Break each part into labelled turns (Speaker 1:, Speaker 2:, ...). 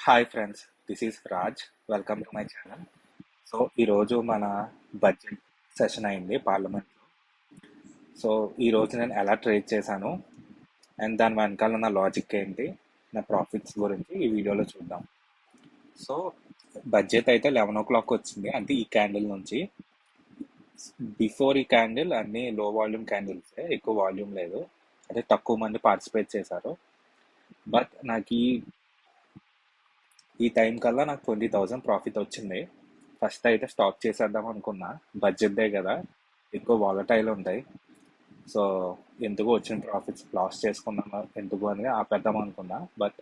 Speaker 1: Hi friends, this is Raj. Welcome to my channel. So ఈరోజు మన budget session అయింది పార్లమెంట్లో. సో ఈరోజు నేను ఎలా ట్రేడ్ చేశాను అండ్ దాని వెనకాల ఉన్న లాజిక్ ఏంటి, నా ప్రాఫిట్స్ గురించి ఈ వీడియోలో చూద్దాం. సో బడ్జెట్ అయితే 11 o'clock వచ్చింది, అంటే ఈ క్యాండిల్ నుంచి. బిఫోర్ ఈ క్యాండిల్ అన్ని లో వాల్యూమ్ క్యాండిల్స్, ఎక్కువ వాల్యూమ్ లేదు, అంటే తక్కువ మంది పార్టిసిపేట్ చేశారు. బట్ నాకు ఈ టైం కల్లా నాకు 20,000 ప్రాఫిట్ వచ్చింది. ఫస్ట్ అయితే స్టాప్ చేసేద్దాం అనుకున్నా, బడ్జెట్దే కదా, ఎక్కువ వాలటైల్ ఉంటాయి. సో ఎందుకు వచ్చిన ప్రాఫిట్స్ లాస్ చేసుకుందాం, ఎందుకు అని ఆపేద్దాం అనుకున్నా. బట్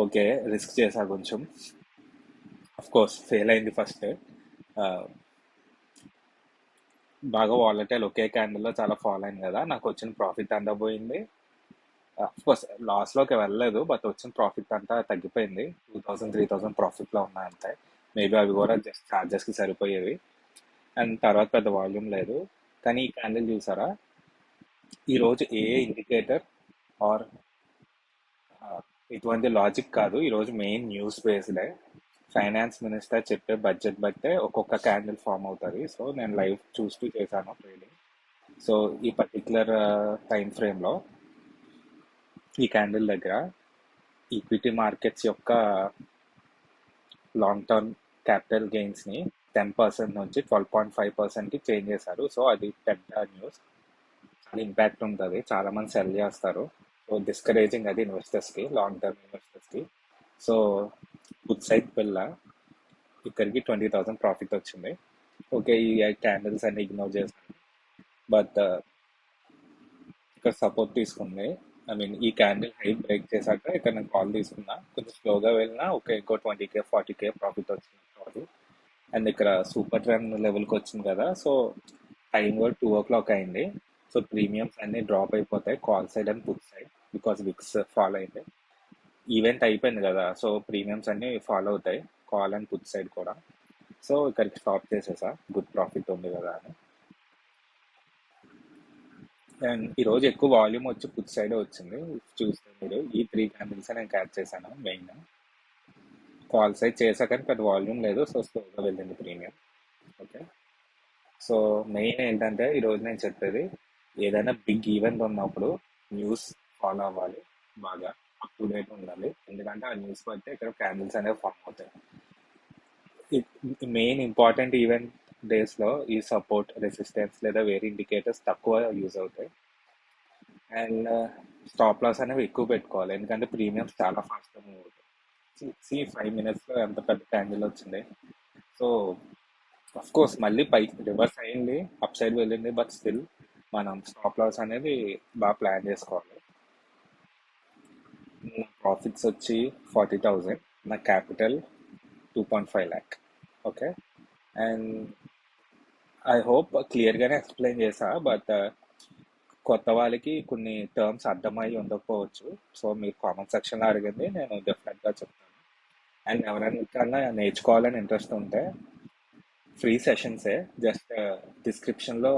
Speaker 1: ఓకే, రిస్క్ చేశా కొంచెం. అఫ్ కోర్స్ ఫెయిల్ అయింది ఫస్ట్. బాగా వాలటైల్ ఒకే క్యాండిల్లో చాలా ఫాల్ అయింది కదా, నాకు వచ్చిన ప్రాఫిట్ అంతా పోయింది. కోర్స్ లాస్లోకి వెళ్ళలేదు, బట్ వచ్చిన ప్రాఫిట్ అంతా తగ్గిపోయింది. 2,000 3,000 ప్రాఫిట్లో ఉన్నాయంతే. మేబీ అవి కూడా జస్ట్ ఛార్జెస్కి సరిపోయేవి. అండ్ తర్వాత పెద్ద వాల్యూమ్ లేదు. కానీ ఈ క్యాండిల్ చూసారా, ఈరోజు ఏ ఇండికేటర్ ఆర్ ఇటువంటి లాజిక్ కాదు, ఈరోజు మెయిన్ న్యూస్ బేస్డే. ఫైనాన్స్ మినిస్టర్ చెప్పే బడ్జెట్ బట్టే ఒక్కొక్క క్యాండిల్ ఫామ్ అవుతుంది. సో నేను లైవ్ చూస్తూ చేశాను ట్రేడింగ్. సో ఈ పర్టికులర్ టైం ఫ్రేమ్లో ఈ క్యాండిల్ దగ్గర ఈక్విటీ మార్కెట్స్ యొక్క లాంగ్ టర్మ్ క్యాపిటల్ గెయిన్స్ని 10% నుంచి 12.5%కి చేంజ్ చేశారు. సో అది పెద్ద న్యూస్, చాలా ఇంపాక్ట్ ఉంటుంది, చాలా మంది సెల్ చేస్తారు. సో డిస్కరేజింగ్ అది ఇన్వెస్టర్స్కి, లాంగ్ టర్మ్ ఇన్వెస్టర్స్కి. సో గుడ్ సైడ్ పిల్ల ఇక్కడికి 20,000 ప్రాఫిట్ వచ్చింది. ఓకే, ఈ క్యాండిల్స్ అన్ని ఇగ్నోర్ చేశాను. బట్ ఇక్కడ సపోర్ట్ తీసుకుంది. ఐ మీన్ ఈ క్యాండిల్ హై బ్రేక్ చేశాక ఇక్కడ నేను కాల్ తీసుకున్నా, కొంచెం స్లోగా వెళ్ళినా ఓకే, ఇంకో 20K 40K ప్రాఫిట్ వచ్చింది ప్రాఫిట్. అండ్ ఇక్కడ సూపర్ ట్రెండ్ లెవెల్కి వచ్చింది కదా, సో టైం కూడా 2 o'clock అయింది. సో ప్రీమియమ్స్ అన్ని డ్రాప్ అయిపోతాయి, call side and put side, because VIX follow అయింది. ఈవెంట్ అయిపోయింది కదా, సో ప్రీమియమ్స్ అన్ని ఫాలో అవుతాయి, కాల్ అండ్ పుట్ సైడ్ కూడా. సో ఇక్కడికి స్టాప్ చేసేసా, గుడ్ ప్రాఫిట్ ఉంది కదా అని. అండ్ ఈరోజు ఎక్కువ వాల్యూమ్ వచ్చి పుట్ సైడ్ వచ్చింది. చూస్తే మీరు ఈ 3 క్యాండిల్స్ నేను క్యాచ్ చేశాను. మెయిన్ కాల్ సైడ్ చేసా కానీ పెద్ద వాల్యూమ్ లేదు, సో స్లోగా వెళ్ళింది ప్రీమియం. ఓకే, సో మెయిన్ ఏంటంటే ఈరోజు నేను చెప్పేది, ఏదైనా బిగ్ ఈవెంట్ ఉన్నప్పుడు న్యూస్ ఫాలో అవ్వాలి, బాగా అప్ టు డేట్ ఉండాలి. ఎందుకంటే ఆ న్యూస్ బట్టి ఇక్కడ క్యాండిల్స్ అనేవి ఫామ్ అవుతాయి. మెయిన్ ఇంపార్టెంట్ ఈవెంట్ డేస్లో ఈ సపోర్ట్, రెసిస్టెన్స్ లేదా వేరే ఇండికేటర్స్ తక్కువ యూజ్ అవుతాయి. అండ్ స్టాప్ లాస్ అనేవి ఎక్కువ పెట్టుకోవాలి, ఎందుకంటే ప్రీమియమ్స్ చాలా ఫాస్ట్గా మూవ్ అవుతాయి. 5 minutesలో ఎంత పెద్ద క్యాండిల్ వచ్చింది. సో అఫ్ కోర్స్ మళ్ళీ పైకి రివర్స్ అయింది, అప్ సైడ్ వెళ్ళింది, బట్ స్టిల్ మనం స్టాప్ లాస్ అనేది బాగా ప్లాన్ చేసుకోవాలి. ప్రాఫిట్స్ వచ్చి 40,000, నా capital 2.5 lakh. Okay, and I hope క్లియర్గానే ఎక్స్ప్లెయిన్ చేసా, బట్ కొత్త వాళ్ళకి కొన్ని టర్మ్స్ అర్థమై ఉండకపోవచ్చు. సో మీరు కామెంట్ సెక్షన్లో అడిగింది నేను డెఫినెట్గా చెప్తాను. అండ్ ఎవరైనా నేర్చుకోవాలని ఇంట్రెస్ట్ ఉంటే ఫ్రీ సెషన్సే, జస్ట్ డిస్క్రిప్షన్లో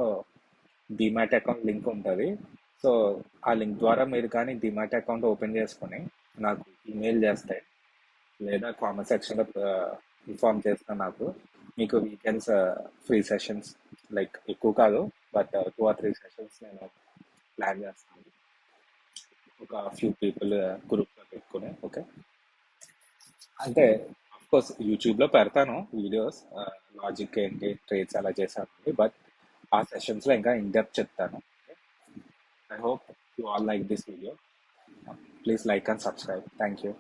Speaker 1: డిమాట్ అకౌంట్ లింక్ ఉంటుంది. సో ఆ లింక్ ద్వారా మీరు కానీ డిమాట్ అకౌంట్ ఓపెన్ చేసుకొని నాకు ఈమెయిల్ చేస్తే లేదా కామెంట్ సెక్షన్లో ఇన్ఫార్మ్ చేస్తాను. నాకు మీకు వీకెండ్స్ ఫ్రీ సెషన్స్, లైక్ ఎక్కువ కాదు, బట్ 2 or 3 సెషన్స్ నేను ప్లాన్ చేస్తాను, ఒక ఫ్యూ పీపుల్ గ్రూప్లో పెట్టుకుని. ఓకే, అంటే అఫ్కోర్స్ యూట్యూబ్లో పెడతాను వీడియోస్, లాజిక్ ఏంటి, ట్రేడ్స్ ఎలా చేశాను, బట్ ఆ సెషన్స్లో ఇంకా ఇన్ డెప్త్ చెప్తాను. I hope you all like this video. Please like and subscribe. Thank you.